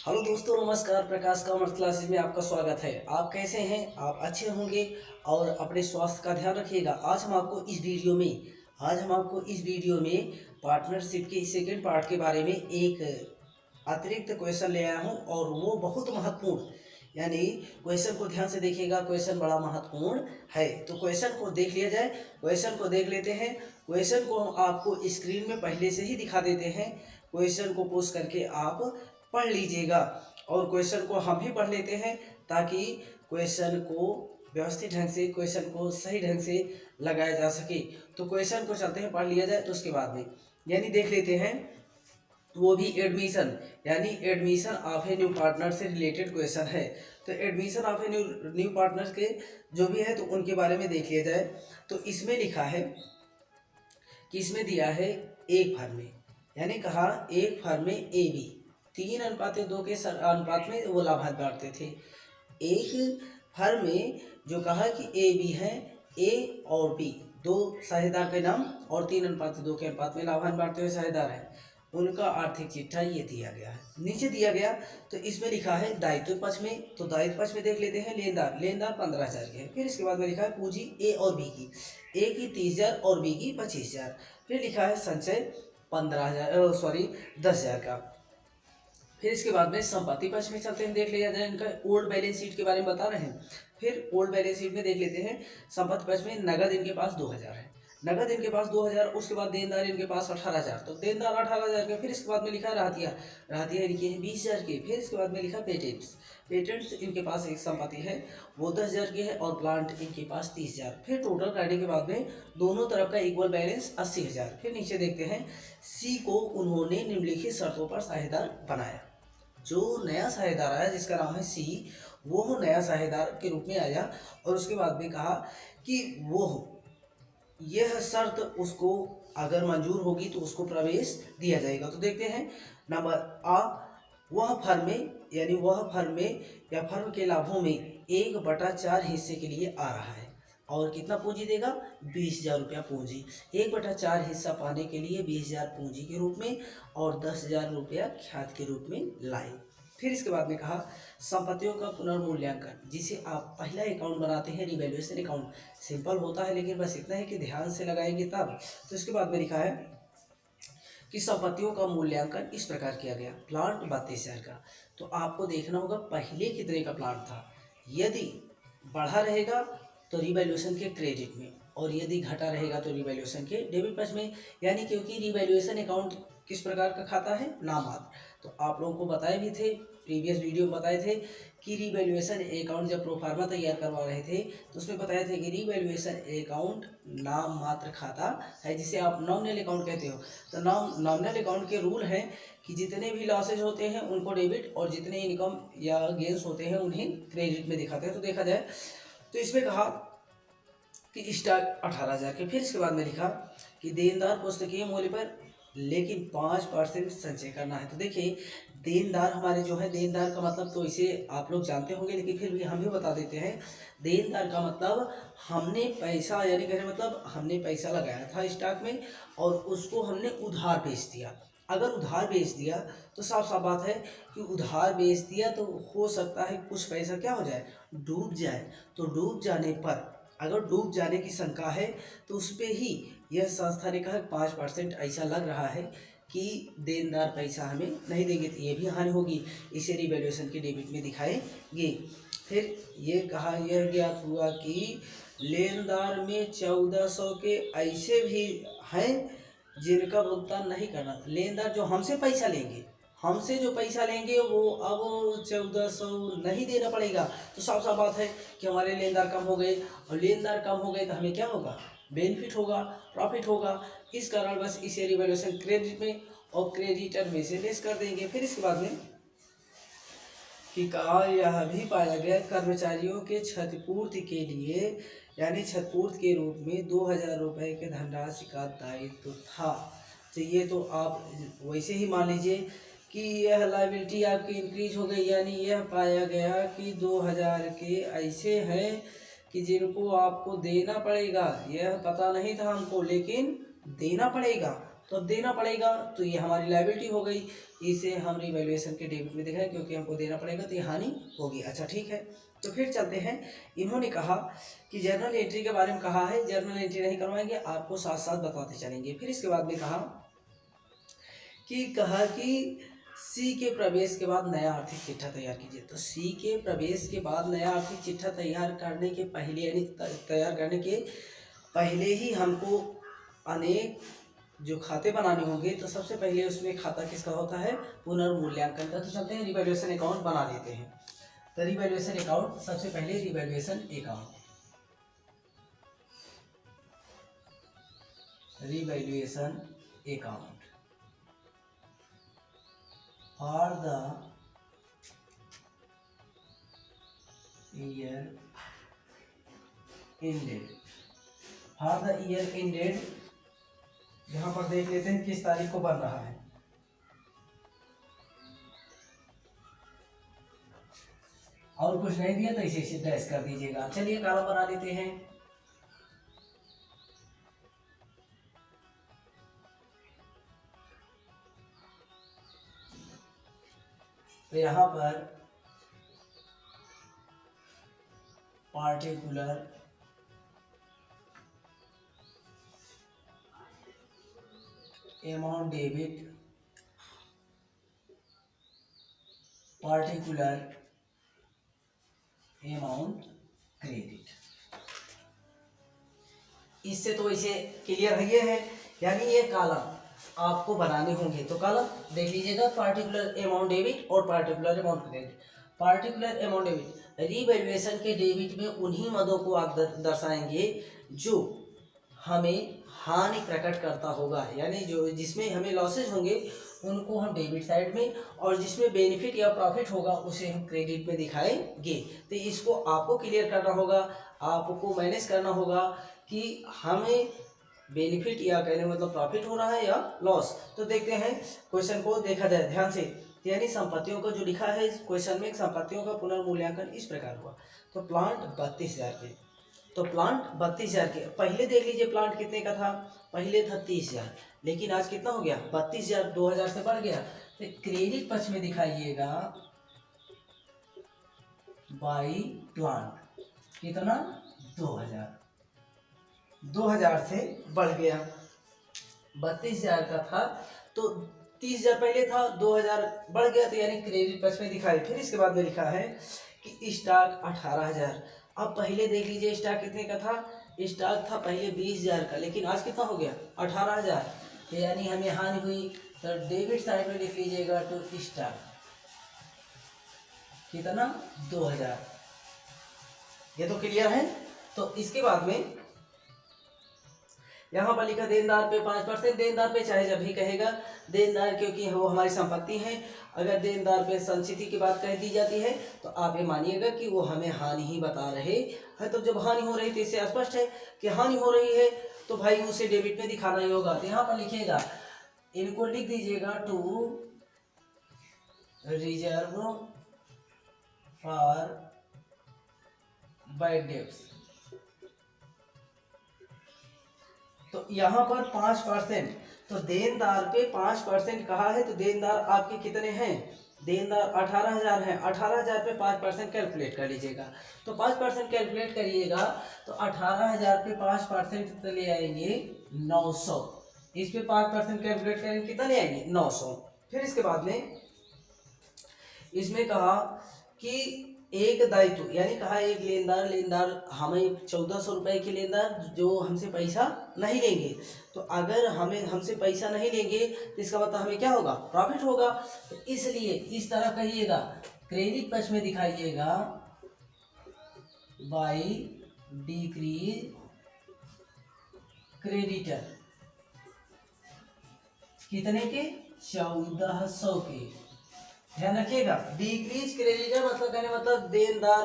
Hello दोस्तों, नमस्कार। प्रकाश commerce classes में आपका स्वागत है। आप कैसे हैं? आप अच्छे होंगे और अपने स्वास्थ्य का ध्यान रखिएगा। आज हम आपको इस वीडियो में पार्टनरशिप के सेकंड पार्ट के बारे में एक अतिरिक्त क्वेश्चन ले आया हूं और वो बहुत महत्वपूर्ण, यानी क्वेश्चन को ध्यान से देखिएगा। क्वेश्चन बड़ा महत्वपूर्ण है, तो क्वेश्चन को देख लिया जाए। क्वेश्चन को देख लेते हैं। क्वेश्चन को हम आपको स्क्रीन में पहले से ही दिखा देते हैं। क्वेश्चन को पोस्ट करके आप पढ़ लीजिएगा और क्वेश्चन को हम भी पढ़ लेते हैं ताकि क्वेश्चन को व्यवस्थित ढंग से, क्वेश्चन को सही ढंग से लगाया जा सके। तो क्वेश्चन को चलते हैं, पढ़ लिया जाए। तो उसके बाद में यानी देख लेते हैं, वो भी एडमिशन, यानी admission of a new partner से रिलेटेड क्वेश्चन है। तो admission of a new partner के जो भी है तो उनके बारे में देख लिया जाए। तो इसमें लिखा है कि इसमें दिया है एक फर्म में, यानी कहा एक फर्म में ए बी 3:2 के अनुपात में वो लाभांश बांटते थे। एक फर्म में जो कहा कि ए बी है, ए और बी दो साझेदार के नाम और 3:2 के अनुपात में लाभांश बांटते हुए साझेदार हैं, उनका आर्थिक चिट्ठा ये दिया गया है, नीचे दिया गया। तो इसमें लिखा है दायित्व पक्ष में, तो दायित्व पक्ष में देख लेते हैं। लेनदार 15,000 के हैं। फिर इसके बाद में लिखा है पूंजी ए और बी की, ए की 30,000 और बी की 25,000। फिर लिखा है संचय 10,000 का। फिर इसके बाद में संपत्ति पक्ष में चलते हैं, देख लिया जाए। इनका ओल्ड बैलेंस शीट के बारे में बता रहे हैं। फिर ओल्ड बैलेंस शीट में देख लेते हैं। संपत्ति पक्ष में नगद इनके पास 2,000 है, नगद इनके पास 2,000। उसके बाद देनदार इनके पास 18,000, तो देनदार 18,000 के। फिर इसके बाद में लिखा है राहतिया इनकी है 20,000 के। फिर इसके बाद में लिखा पेटेंट्स इनके पास एक संपत्ति है, वो 10,000 की है और प्लांट इनके पास 30,000। फिर टोटल करने के बाद में दोनों तरफ का इक्वल बैलेंस 80,000। फिर नीचे देखते हैं, सी को उन्होंने निम्नलिखित शर्तों पर साझेदार बनाया। जो नया साझेदार आया जिसका नाम है सी, वो नया साझेदार के रूप में आया और उसके बाद में कहा कि वो यह शर्त उसको अगर मंजूर होगी तो उसको प्रवेश दिया जाएगा। तो देखते हैं नंबर आ, वह फर्म में, यानी वह फर्म में या फर्म के लाभों में 1/4 हिस्से के लिए आ रहा है और कितना पूंजी देगा? 20,000 रुपया पूंजी। 1/4 हिस्सा पाने के लिए 20,000 पूंजी के रूप में और 10,000 रुपया ख्यात के रूप में लाए। फिर इसके बाद में कहा संपत्तियों का पुनर्मूल्यांकन, जिसे आप पहला अकाउंट बनाते हैं, रिवैल्यूएशन अकाउंट। सिंपल होता है लेकिन बस इतना है कि ध्यान से लगाएंगे तब। तो इसके बाद में लिखा है कि संपत्तियों का मूल्यांकन इस प्रकार किया गया। प्लांट 32,000 का, तो आपको देखना होगा पहले कितने का प्लांट था। यदि बढ़ा रहेगा तो रिवैल्यूएशन के क्रेडिट में, और यदि घटा रहेगा तो रिवैल्यूएशन के डेबिट पक्ष में। यानी क्योंकि रिवैल्यूएशन अकाउंट किस प्रकार का खाता है? नाममात्र। तो आप लोगों को बताए भी थे, प्रीवियस वीडियो में बताए थे कि रिवैल्यूएशन अकाउंट जब प्रोफार्मा तैयार करवा रहे थे तो उसमें बताया था कि रिवैल्यूएशन अकाउंट नाम मात्र खाता है, जिसे आप नॉमिनल अकाउंट कहते हो। तो नॉमिनल अकाउंट के रूल हैं कि जितने भी लॉसेज होते हैं उनको डेबिट और जितने इनकम या गेंस होते हैं उन्हें क्रेडिट में दिखाते हैं। तो देखा जाए तो इसमें कहा कि स्टॉक 18,000 के। फिर इसके बाद में लिखा कि देनदार पुस्तकीय मूल्य पर लेकिन 5% संचय करना है। तो देखिए देनदार हमारे जो है, देनदार का मतलब तो इसे आप लोग जानते होंगे लेकिन फिर भी हम भी बता देते हैं। देनदार का मतलब हमने पैसा, यानी कहने मतलब हमने पैसा लगाया था स्टॉक में और उसको हमने उधार बेच दिया। अगर उधार बेच दिया तो साफ साफ बात है कि उधार बेच दिया तो हो सकता है कुछ पैसा क्या हो जाए? डूब जाए। तो डूब जाने पर, अगर डूब जाने की शंका है तो उस पर ही यह संस्था ने कहा 5% ऐसा लग रहा है कि देनदार पैसा हमें नहीं देंगे तो ये भी हानि होगी, इसे रिवैल्यूएशन के डेबिट में दिखाएंगे। फिर ये कहा, यह ज्ञात हुआ कि लेनदार में 1,400 के ऐसे भी हैं जिनका भुगतान नहीं करना। लेनदार जो हमसे पैसा लेंगे, हमसे जो पैसा लेंगे वो अब 1,400 नहीं देना पड़ेगा। तो साफ साफ बात है कि हमारे लेनदार कम हो गए, और लेनदार कम हो गए तो हमें क्या होगा? बेनिफिट होगा, प्रॉफिट होगा। इस कारण बस इसे रिवैल्यूएशन क्रेडिट में और क्रेडिटर में से लेस कर देंगे। फिर इसके बाद में कि कहा यह भी पाया गया कर्मचारियों के क्षतिपूर्ति के लिए, यानी क्षतिपूर्ति के रूप में 2,000 रुपये के धनराशि का दायित्व था। तो ये तो आप वैसे ही मान लीजिए कि यह लायबिलिटी आपकी इंक्रीज हो गई, यानी यह पाया गया कि 2,000 के ऐसे हैं कि जिनको आपको देना पड़ेगा। यह पता नहीं था हमको लेकिन देना पड़ेगा। तो अब देना पड़ेगा, तो ये हमारी लायबिलिटी हो गई, इसे हम रिवैल्यूएशन के डेबिट में दिखाएं क्योंकि हमको देना पड़ेगा, तो ये हानि होगी। अच्छा ठीक है, तो फिर चलते हैं। इन्होंने कहा कि जर्नल एंट्री के बारे में कहा है, जर्नल एंट्री नहीं करवाएंगे, आपको साथ साथ बताते चलेंगे। फिर इसके बाद में कहा कि सी के प्रवेश के बाद नया आर्थिक चिट्ठा तैयार कीजिए। तो सी के प्रवेश के बाद नया आर्थिक चिट्ठा तैयार करने के पहले, यानी तैयार करने के पहले ही हमको अनेक जो खाते बनाने होंगे, तो सबसे पहले उसमें खाता किसका होता है, पुनर्मूल्यांकन का। तो चलते हैं रिवैल्यूएशन अकाउंट बना लेते हैं। तो रिवैल्यूएशन अकाउंट, सबसे पहले revaluation account, revaluation account for the year ended, for the year ended, यहाँ पर देख लेते हैं किस तारीख को बन रहा है। और कुछ नहीं दिया तो इसे डैश कर दीजिएगा। चलिए काला बना लेते हैं। तो यहाँ पर particular amount debit, particular amount credit, इससे तो इसे क्लियर है, ये है, यानी ये कॉलम आपको बनाने होंगे। तो कॉलम देख लीजिएगा, पार्टिकुलर अमाउंट डेबिट और particular amount credit. Particular amount debit, revaluation के डेबिट में उन्हीं मदों को आप दर्शाएंगे जो हमें हानि प्रकट करता होगा, यानी जो जिसमें हमें लॉसेज होंगे उनको हम डेबिट साइड में, और जिसमें बेनिफिट या प्रॉफिट होगा उसे हम क्रेडिट में दिखाएंगे। तो इसको आपको क्लियर करना होगा, आपको मैनेज करना होगा कि हमें बेनिफिट या कहने मतलब प्रॉफिट हो रहा है या लॉस। तो देखते हैं क्वेश्चन को, देखा जाए ध्यान से। यानी संपत्तियों का जो लिखा है इस क्वेश्चन में, संपत्तियों का पुनर्मूल्यांकन इस प्रकार हुआ। तो प्लांट 32,000 के, तो प्लांट 32,000 के, पहले देख लीजिए प्लांट कितने का था, पहले था 30,000, लेकिन आज कितना हो गया 32,000, 2,000 से बढ़ गया। तो क्रेडिट पक्ष में दिखाइएगा बाई प्लांट कितना, 2,000 से बढ़ गया, 32,000 का था तो 30,000 पहले था, 2,000 बढ़ गया, तो यानी क्रेडिट पक्ष में दिखाई। फिर इसके बाद में लिखा है कि स्टॉक 18,000। अब पहले देख लीजिए स्टॉक कितने का था, स्टॉक था पहले 20,000 का, लेकिन आज कितना हो गया 18,000, तो यानी हमें हानि हुई। तो डेबिट साइड में लिख लीजिएगा तो स्टॉक कितना 2,000। ये तो क्लियर है। तो इसके बाद में यहाँ पर लिखा देनदार पे 5%, देनदार पे चाहे जब भी कहेगा देनदार, क्योंकि वो हमारी संपत्ति है। अगर देनदार पे संचिति की बात कह दी जाती है तो आप ये मानिएगा कि वो हमें हानि ही बता रहे हैं। तो जब हानि हो रही है तो इससे स्पष्ट है कि हानि हो रही है, तो भाई उसे डेबिट में दिखाना ही होगा। तो यहाँ पर लिखिएगा, इनको लिख दीजिएगा to reserve for bad debts. तो यहाँ पर 5%, तो देनदार पे 5% कहा है, तो देनदार आपके कितने हैं, देनदार 18,000 हैं, 18,000 पे 5% कैलकुलेट कर लीजिएगा। तो 5% कैलकुलेट करिएगा तो 18,000 पे 5% ले आएंगे 900, इस पे 5% कैलकुलेट करेंगे कितना ले आएंगे 900। फिर इसके बाद में इसमें कहा कि एक दायित्व, यानी कहा एक लेनदार हमें 1,400 रुपए के लेनदार जो हमसे पैसा नहीं लेंगे। तो अगर हमसे पैसा नहीं लेंगे तो इसका मतलब हमें क्या होगा, प्रॉफिट होगा। तो इसलिए इस तरह कहिएगा, क्रेडिट पक्ष में दिखाइएगा बाई डिक्रीज क्रेडिटर, कितने के 1,400 के। ध्यान रखिएगा, डिक्रीज क्रेडिटर मतलब कहने मतलब देनदार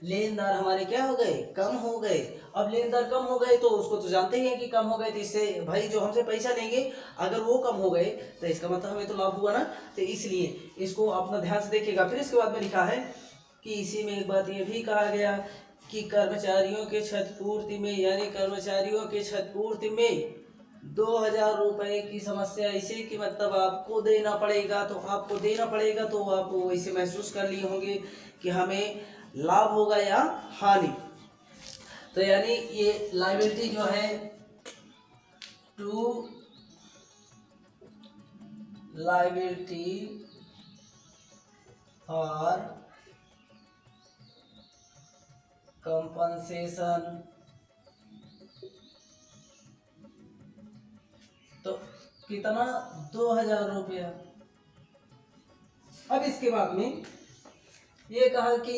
लेनदार हमारे क्या हो गए, कम हो गए। अब लेनदार कम हो गए तो उसको तो जानते हैं कि कम हो गए, तो इससे भाई जो हमसे पैसा लेंगे अगर वो कम हो गए तो इसका मतलब हमें तो लाभ हुआ ना। तो इसलिए इसको अपना ध्यान से देखिएगा। फिर इसके बाद में लिखा है कि इसी में एक बात ये भी कहा गया कि कर्मचारियों के क्षतिपूर्ति में, यानी कर्मचारियों के क्षतिपूर्ति में 2,000 रुपये की समस्या ऐसे कि मतलब आपको देना पड़ेगा, तो आपको देना पड़ेगा, तो आप वैसे महसूस कर लिए होंगे कि हमें लाभ होगा या हानि। तो यानी ये लायबिलिटी जो है टू लायबिलिटी फॉर कंपनसेशन, तो कितना 2,000 रुपया। अब इसके बाद में ये कहा कि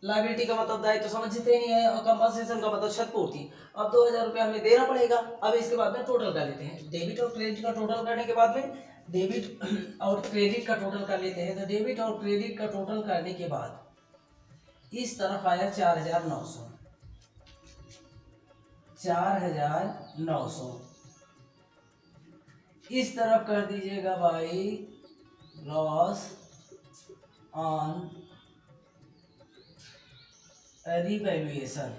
लायबिलिटी का मतलब दायित्व तो समझते नहीं है और कंपनसेशन का मतलब क्षतिपूर्ति। अब 2,000 रुपया हमें देना पड़ेगा। अब इसके बाद में टोटल कर लेते हैं, डेबिट और क्रेडिट का टोटल करने के बाद में डेबिट और क्रेडिट का टोटल कर लेते हैं। तो डेबिट और क्रेडिट का टोटल करने के बाद इस तरफ आया 4,900, 4,900। इस तरफ कर दीजिएगा भाई loss on revaluation,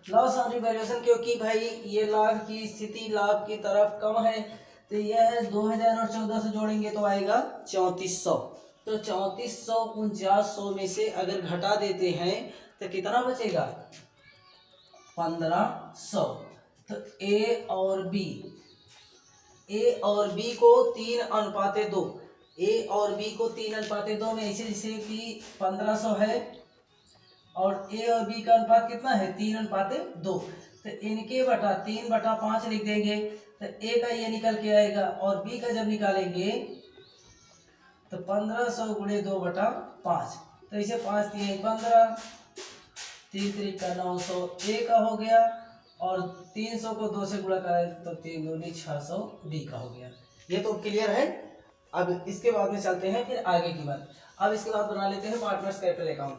loss on revaluation, क्योंकि भाई ये लाभ की स्थिति लाभ की तरफ कम है। तो यह 2,000 और 1,400 जोड़ेंगे तो आएगा 3,400। तो 3,400 4900 में से अगर घटा देते हैं तो कितना बचेगा 1,500। तो ए और बी को 3:2, ए और बी को 3:2 में ऐसे जैसे कि 1,500 है और ए और बी का अनुपात कितना है 3:2। तो इनके बटा 3/5 लिख देंगे। तो ए का ये निकल के आएगा और बी का जब निकालेंगे तो 1,500 × 2/5। तो इसे 5 × 3 = 15, 3 × 3 = 900 ए का हो गया और 300 को 2 से गुणा करें तो 3 दूनी 600 बी का हो गया। ये तो क्लियर है। अब इसके बाद में चलते हैं फिर आगे की बात। अब इसके बाद बना लेते हैं पार्टनर्स कैपिटल अकाउंट।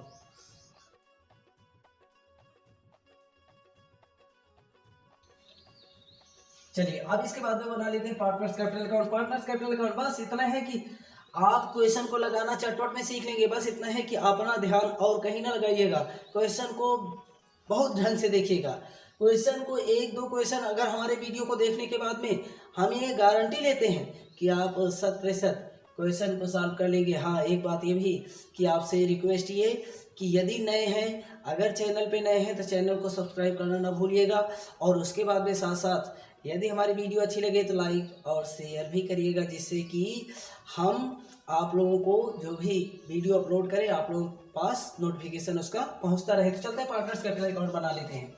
चलिए अब इसके बाद में बना लेते हैं partners capital account. Partners capital account बस इतना है कि आप क्वेश्चन को लगाना चटपट में सीख लेंगे। बस इतना है कि अपना ध्यान और कहीं ना लगाइएगा, क्वेश्चन को बहुत ढंग से देखिएगा। क्वेश्चन को 1-2 क्वेश्चन अगर हमारे वीडियो को देखने के बाद में हम ये गारंटी लेते हैं कि आप 100% क्वेश्चन को सॉल्व कर लेंगे। हाँ, एक बात ये भी कि आपसे रिक्वेस्ट ये कि यदि नए हैं, अगर चैनल पे नए हैं तो चैनल को सब्सक्राइब करना ना भूलिएगा। और उसके बाद में साथ साथ यदि हमारी वीडियो अच्छी लगे तो लाइक और शेयर भी करिएगा, जिससे कि हम आप लोगों को जो भी वीडियो अपलोड करें आप लोगों के पास नोटिफिकेशन उसका पहुंचता रहे। तो चलते हैं पार्टनर्स कैपिटल अकाउंट बना लेते हैं।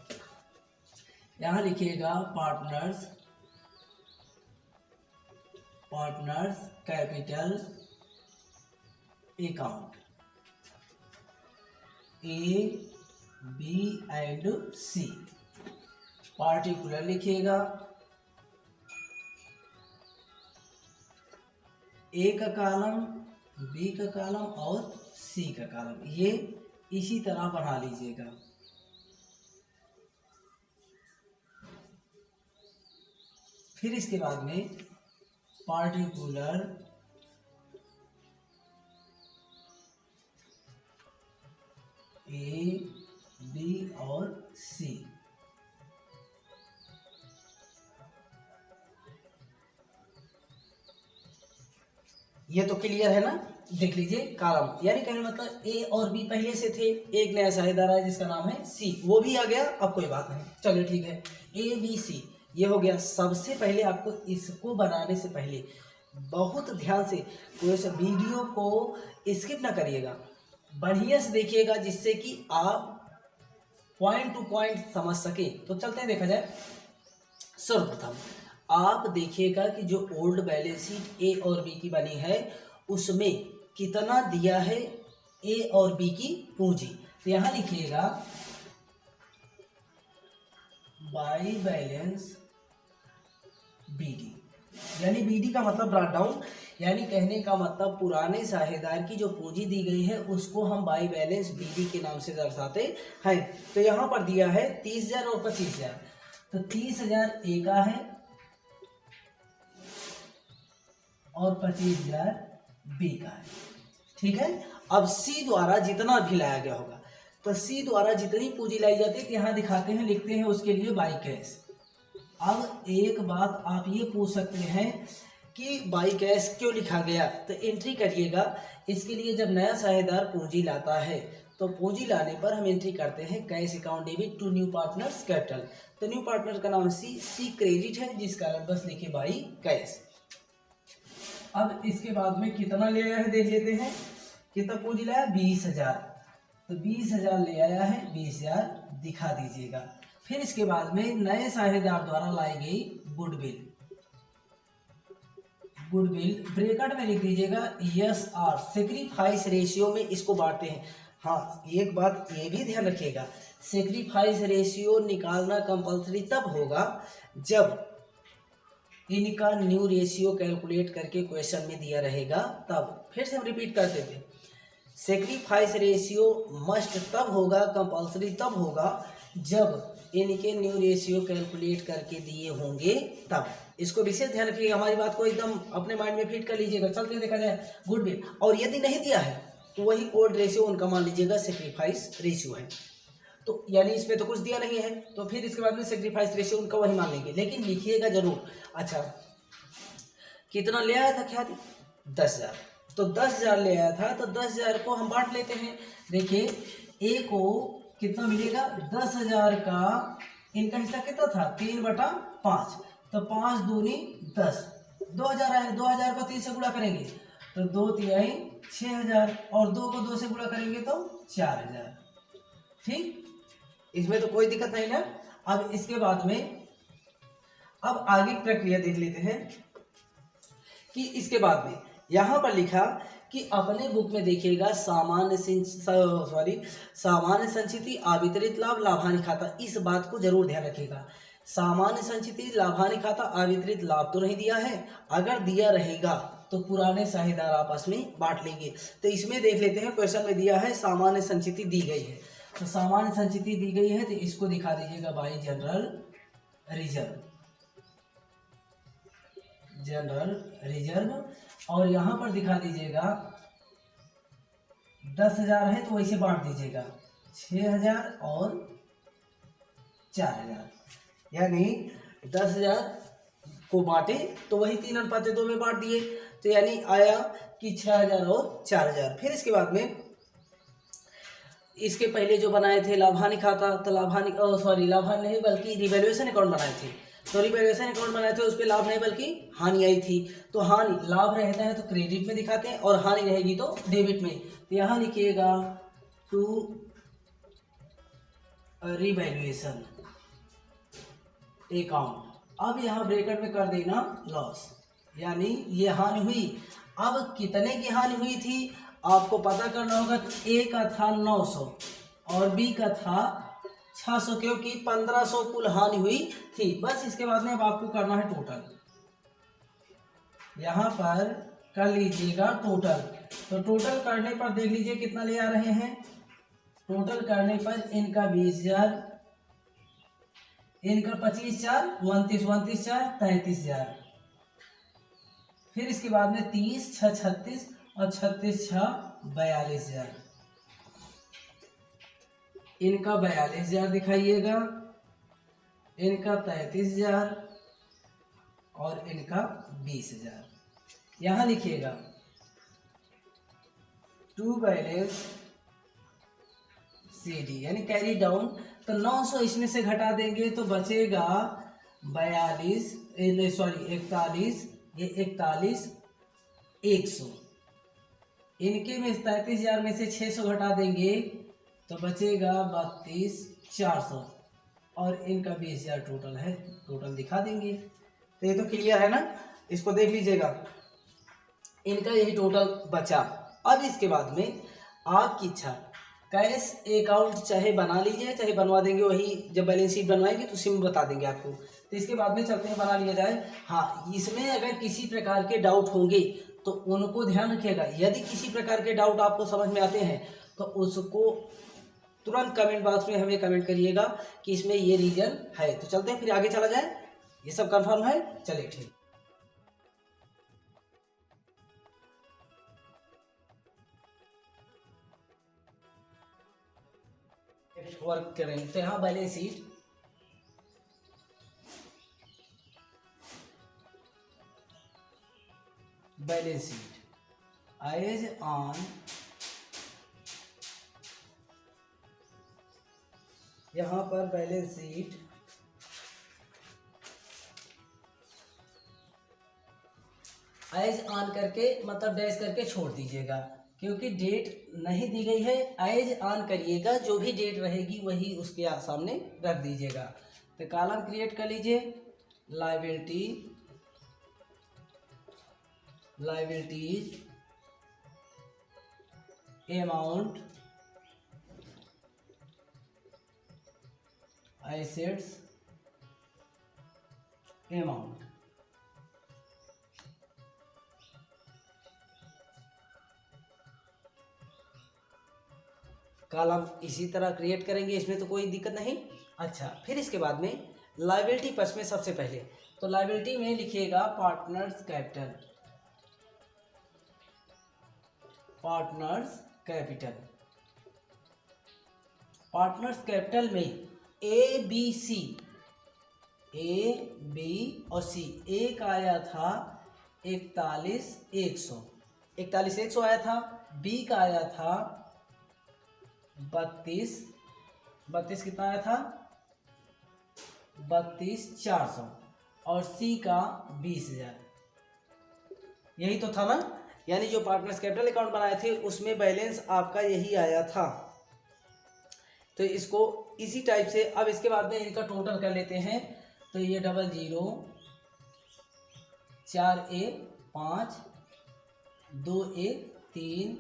यहाँ लिखिएगा partners capital account A B and C. Particular लिखिएगा, ए का कॉलम, बी का कॉलम और सी का कॉलम, ये इसी तरह बना लीजिएगा। फिर इसके बाद में पार्टिकुलर ए बी और सी। ये तो क्लियर है ना। देख लीजिए कॉलम, यानी कहने मतलब ए और बी पहले से थे, एक नया साझेदार है जिसका नाम है सी, वो भी आ गया। अब कोई बात नहीं, चलिए ठीक है, ए बी सी ये हो गया। सबसे पहले आपको इसको बनाने से पहले बहुत ध्यान से कोई सा वीडियो को स्किप ना करिएगा, बढ़िया से देखिएगा, जिससे कि आप पॉइंट टू पॉइंट समझ सके। तो चलते हैं देखा जाए। सर्वप्रथम आप देखिएगा कि जो ओल्ड बैलेंस शीट ए और बी की बनी है उसमें कितना दिया है ए और बी की पूंजी। तो यहां लिखिएगा बाई बैलेंस बीडी, यानी बीडी का मतलब ब्रॉट डाउन, यानी कहने का मतलब पुराने साझेदार की जो पूंजी दी गई है उसको हम बाई बैलेंस बीडी के नाम से दर्शाते हैं। तो यहाँ पर दिया है 30,000 और 25,000। तो 30,000 ए का है और 25,000 बी का है, ठीक है। अब सी द्वारा जितना भी लाया गया होगा, तो सी द्वारा जितनी पूंजी लाई जाती है यहाँ दिखाते हैं, लिखते हैं उसके लिए बाई कैश। अब एक बात आप ये पूछ सकते हैं कि बाई कैश क्यों लिखा गया, तो एंट्री करिएगा। इसके लिए जब नया साझेदार पूंजी लाता है तो पूंजी लाने पर हम एंट्री करते हैं cash account debit to new partners capital. तो न्यू पार्टनर का नाम सी क्रेडिट है, जिस कारण बस लिखे बाई कैश। अब इसके बाद में कितना ले आया है देख लेते हैं। कितना पूंजी लाया, 20,000। तो 20,000 ले आया है, 20,000 दिखा दीजिएगा। फिर इसके बाद में नए साझेदार द्वारा लाई गई गुडविल। गुडविल ब्रैकेट में लिख दीजिएगा यस आर। सेक्रीफाइस रेशियो में इसको बांटते हैं। हाँ, एक बात ये भी ध्यान रखिएगा, सेक्रीफाइस रेशियो निकालना कंपलसरी तब होगा जब इनका न्यू रेशियो कैलकुलेट करके क्वेश्चन में दिया रहेगा तब। फिर से हम रिपीट करते थे, सेक्रीफाइस रेशियो मस्ट तब होगा, कंपलसरी तब होगा जब इनके न्यू रेशियो कैलकुलेट करके दिए होंगे तब। इसको विशेष ध्यान रखिएगा, हमारी बात को एकदम अपने माइंड में फिट कर लीजिएगा। चलते देखा जाए गुडविल, और यदि नहीं दिया है तो वही ओल्ड रेशियो उनका मान लीजिएगा सेक्रीफाइस रेशियो है। तो यानी इसमें तो कुछ दिया नहीं है, तो फिर इसके बाद में सेक्रीफाइस रेशियो उनका वही मान लेंगे, लेकिन लिखिएगा जरूर। अच्छा, कितना ले आया था ख्याति, 10,000। तो 10,000 ले आया था, तो 10,000 को हम बांट लेते हैं। देखिए ए को कितना मिलेगा, 10,000 का इनका हिस्सा कितना था, 3/5। तो 5 दूनी 10, 2,000 आए। 2,000 को 3 से गुणा करेंगे तो 2 तिहाई 6,000, और 2 को 2 से गुणा करेंगे तो 4,000। ठीक, इसमें तो कोई दिक्कत नहीं ना। अब इसके बाद में अब आगे प्रक्रिया देख लेते हैं कि इसके बाद में यहां पर लिखा कि अपने बुक में देखिएगा सामान्य संचिति अवितरित लाभ लाभांश खाता। इस बात को जरूर ध्यान रखिएगा, सामान्य संचिति लाभांश खाता अवितरित लाभ तो नहीं दिया है। अगर दिया रहेगा तो पुराने साझेदार आपस में बांट लेंगे। तो इसमें देख लेते हैं, क्वेश्चन में दिया है सामान्य संचिति दी गई है, तो सामान्य संचिति दी गई है तो इसको दिखा दीजिएगा by general reserve. General reserve, और यहां पर दिखा दीजिएगा 10,000 है तो वैसे बांट दीजिएगा 6,000 और 4,000, यानी 10,000 को बांटे तो वही 3:2 में बांट दिए, तो यानी आया कि 6,000 और 4,000। फिर इसके बाद में इसके पहले जो बनाए थे लाभांश खाता, तो लाभांश नहीं बल्कि रिवैल्यूएशन अकाउंट बनाए थे। तो रिवैल्यूएशन अकाउंट बनाए थे, उस पर लाभ नहीं बल्कि हानि आई थी। तो हानि, लाभ रहता है तो क्रेडिट में दिखाते हैं और हानि रहेगी तो डेबिट में। तो यहाँ लिखिएगा टू रिवैल्यूएशन अकाउंट। अब यहाँ ब्रैकेट में कर देना लॉस, यानी ये हानि हुई। अब कितने की हानि हुई थी आपको पता करना होगा। ए का था 900 और बी का था 600, क्योंकि 1500 कुल हानि हुई थी। बस इसके बाद में अब आपको करना है टोटल। यहाँ पर कर लीजिएगा टोटल। तो टोटल करने पर देख लीजिए कितना ले आ रहे हैं। टोटल करने पर इनका 20,000, इनका 25,4 29, 29,4 33,000। फिर इसके बाद में 30, 6 36 और 36, 6 42,000। इनका 42,000 दिखाइएगा, इनका 33,000 और इनका 20,000। यहां लिखिएगा टू बैलेंस CD यानी कैरी डाउन। तो 900 इसमें से घटा देंगे तो बचेगा 41, ये 41 100। इनके में 33,000 में से 600 घटा देंगे तो बचेगा 32 400, और इनका 20,000 टोटल है, टोटल दिखा देंगे। तो ये तो क्लियर है ना, इसको देख लीजिएगा, इनका यही टोटल बचा। अब इसके बाद में आपकी इच्छा, कैश अकाउंट चाहे बना लीजिए चाहे बनवा देंगे, वही जब बैलेंस शीट बनवाएंगे तो उसी में बता देंगे आपको। तो इसके बाद में चलते हैं, बना लिया जाए। हाँ, इसमें अगर किसी प्रकार के डाउट होंगे तो उनको ध्यान रखिएगा। यदि किसी प्रकार के डाउट आपको समझ में आते हैं तो उसको तुरंत कमेंट बॉक्स में हमें कमेंट करिएगा कि इसमें ये रीजन है। तो चलते हैं, फिर आगे चला जाए। ये सब कंफर्म है, चलिए ठीक। वर्क करेंगे तो यहाँ balance sheet balance sheet, as on, यहाँ पर बैलेंस शीट एज ऑन करके मतलब डैश करके छोड़ दीजिएगा, क्योंकि डेट नहीं दी गई है। एज ऑन करिएगा, जो भी डेट रहेगी वही उसके सामने रख दीजिएगा। तो कॉलम क्रिएट कर लीजिए, liabilities amount, assets amount. Column इसी तरह क्रिएट करेंगे, इसमें तो कोई दिक्कत नहीं। अच्छा, फिर इसके बाद में लायबिलिटी पक्ष में सबसे पहले तो लायबिलिटी में लिखिएगा पार्टनर्स कैपिटल, पार्टनर्स कैपिटल में ए बी और सी। एक आया था 41,100 आया था। बी का आया था 32 कितना आया था 32,400 और सी का 20,000। यही तो था ना, यानी जो पार्टनर्स कैपिटल अकाउंट बनाए थे उसमें बैलेंस आपका यही आया था। तो इसको इसी टाइप से अब इसके बाद में इनका टोटल कर लेते हैं। तो ये 00 4A5 2A 3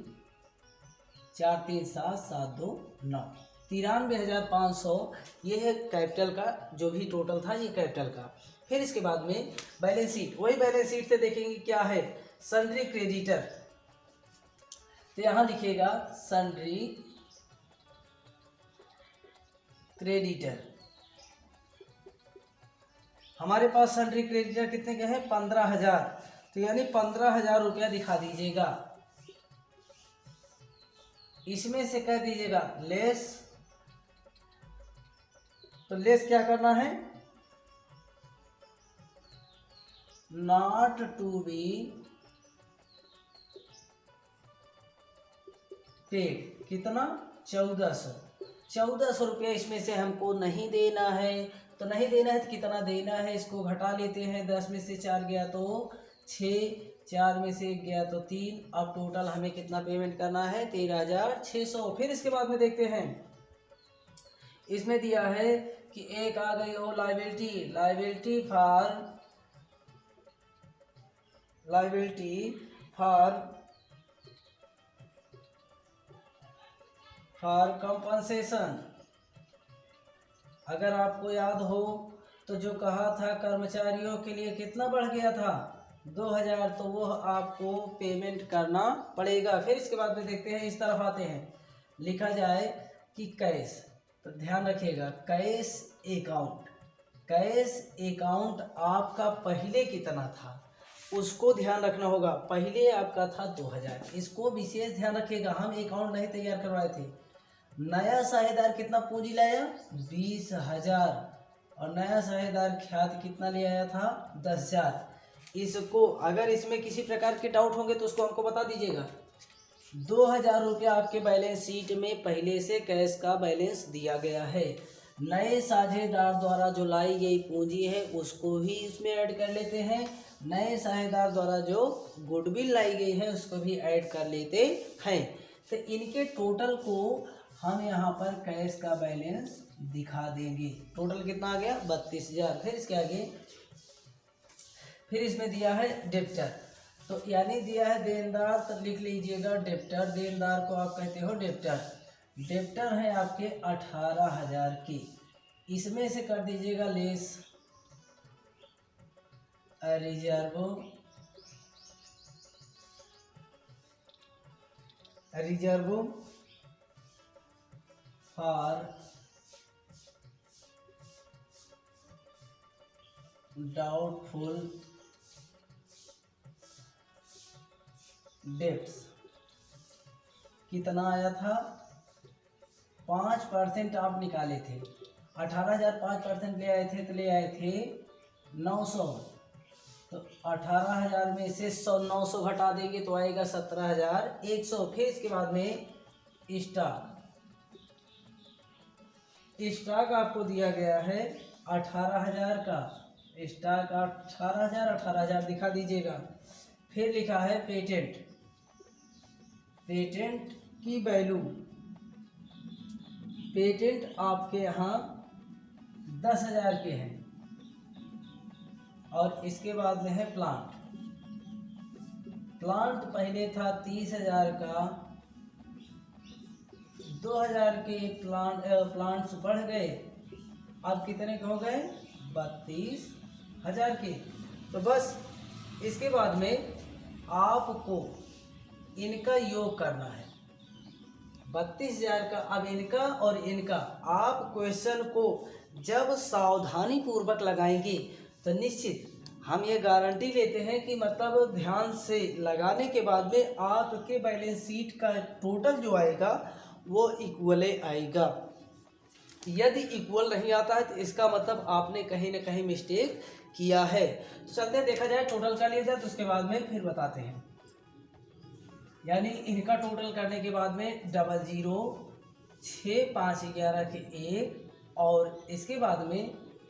4 3 7 7 2 9 93,500 ये है कैपिटल का जो भी टोटल था, ये कैपिटल का। फिर इसके बाद में बैलेंस शीट, वही बैलेंस शीट से देखेंगे क्या है, सन्ड्री क्रेडिटर। तो यहाँ लिखिएगा सन्ड्री क्रेडिटर। हमारे पास सन्ड्री क्रेडिटर कितने के हैं 15,000, तो यानी 15,000 रुपया दिखा दीजिएगा। इसमें से कह दीजिएगा लेस, तो लेस क्या करना है, नॉट टू बी पेड। कितना 1400 रुपया इसमें से हमको नहीं देना है। तो नहीं देना है तो कितना देना है, इसको घटा लेते हैं। 10 में से 4 गया तो 6, 4 में से 1 गया तो 3। अब टोटल हमें कितना पेमेंट करना है 13,600। फिर इसके बाद में देखते हैं, इसमें दिया है कि एक आ गई हो लायबिलिटी फॉर कंपनसेशन। अगर आपको याद हो तो जो कहा था कर्मचारियों के लिए कितना बढ़ गया था 2,000, तो वो आपको पेमेंट करना पड़ेगा। फिर इसके बाद में देखते हैं, इस तरफ आते हैं, लिखा जाए कि कैश। तो ध्यान रखिएगा कैश अकाउंट आपका पहले कितना था उसको ध्यान रखना होगा। पहले आपका था 2,000, इसको विशेष ध्यान रखिएगा। हम अकाउंट नहीं तैयार करवाए थे। नया साझेदार कितना पूंजी लाया 20,000 और नया साझेदार ख्याति कितना ले आया था 10,000। इसको अगर इसमें किसी प्रकार के डाउट होंगे तो उसको हमको बता दीजिएगा। 2,000 रुपया आपके बैलेंस शीट में पहले से कैश का बैलेंस दिया गया है। नए साझेदार द्वारा जो लाई गई पूंजी है उसको भी इसमें ऐड कर लेते हैं। नए साझेदार द्वारा जो गुडविल लाई गई है उसको भी ऐड कर लेते हैं। तो इनके टोटल को हम यहाँ पर कैश का बैलेंस दिखा देंगे। टोटल कितना आ गया 32,000। फिर इसके आगे फिर इसमें दिया है डेप्टर, तो यानी दिया है देनदार, तो लिख लीजिएगा डेप्टर। देनदार को आप कहते हो डेप्टर है आपके 18,000 की। इसमें से कर दीजिएगा less reserve for doubtful debts. कितना आया था 5% आप निकाले थे। 18,000 5% ले आए थे तो ले आए थे 900। तो 18,000 में से 900 घटा देंगे तो आएगा 17,100। फिर इसके बाद में स्टॉक आपको दिया गया है 18,000 का। स्टॉक 18,000 दिखा दीजिएगा। फिर लिखा है पेटेंट की वैल्यू। पेटेंट आपके यहाँ 10,000 के हैं। और इसके बाद में है प्लांट पहले था 30,000 का, 2,000 के प्लांट्स बढ़ गए, अब कितने के हो गए? 32,000 के। तो बस इसके बाद में आपको इनका योग करना है 32,000 का। अब इनका और इनका आप क्वेश्चन को जब सावधानी पूर्वक लगाएंगे तो निश्चित हम ये गारंटी लेते हैं कि मतलब ध्यान से लगाने के बाद में आपके बैलेंस शीट का टोटल जो आएगा वो इक्वले आएगा। यदि इक्वल नहीं आता है तो इसका मतलब आपने कहीं ना कहीं मिस्टेक किया है। तो चलते देखा जाए, टोटल कर लिया जाए तो उसके बाद में फिर बताते हैं। यानी इनका टोटल करने के बाद में 00 6 5 11 के 1 और इसके बाद में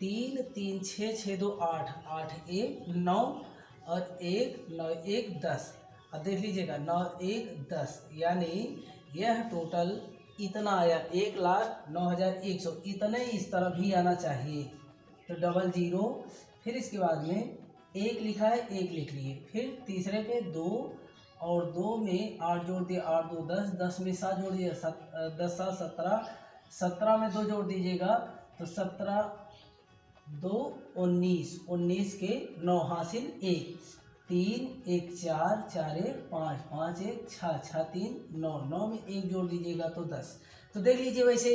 3 3 6 6 2 8 8 1 9 और 1 9 1 10। अब देख लीजिएगा 9 1 10, यानी यह टोटल इतना आया 1,09,100। इतने इस तरह भी आना चाहिए। तो 00 फिर इसके बाद में 1 लिखा है, 1 लिख लिए। फिर तीसरे पे 2 और 2 में 8 जोड़ दिए, 8 2 10, 10 में 7 जोड़ दिए, 10 7 17, 17 में 2 जोड़ दीजिएगा तो 17 2 19, 19 के 9 हासिल 1, 3 1 4 4 1 5 5 1 6 6 3 9, 9 में 1 जोड़ दीजिएगा तो 10। तो देख लीजिए, वैसे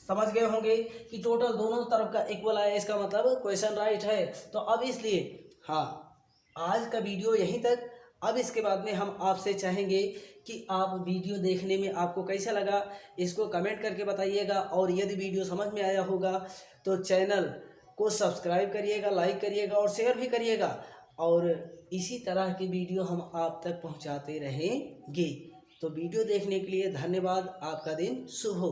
समझ गए होंगे कि टोटल दोनों तरफ का इक्वल आया, इसका मतलब क्वेश्चन राइट है। तो अब इसलिए हाँ, आज का वीडियो यहीं तक। अब इसके बाद में हम आपसे चाहेंगे कि आप वीडियो देखने में आपको कैसा लगा इसको कमेंट करके बताइएगा। और यदि वीडियो समझ में आया होगा तो चैनल को सब्सक्राइब करिएगा, लाइक करिएगा और शेयर भी करिएगा। और इसी तरह की वीडियो हम आप तक पहुंचाते रहेंगे। तो वीडियो देखने के लिए धन्यवाद। आपका दिन शुभ हो।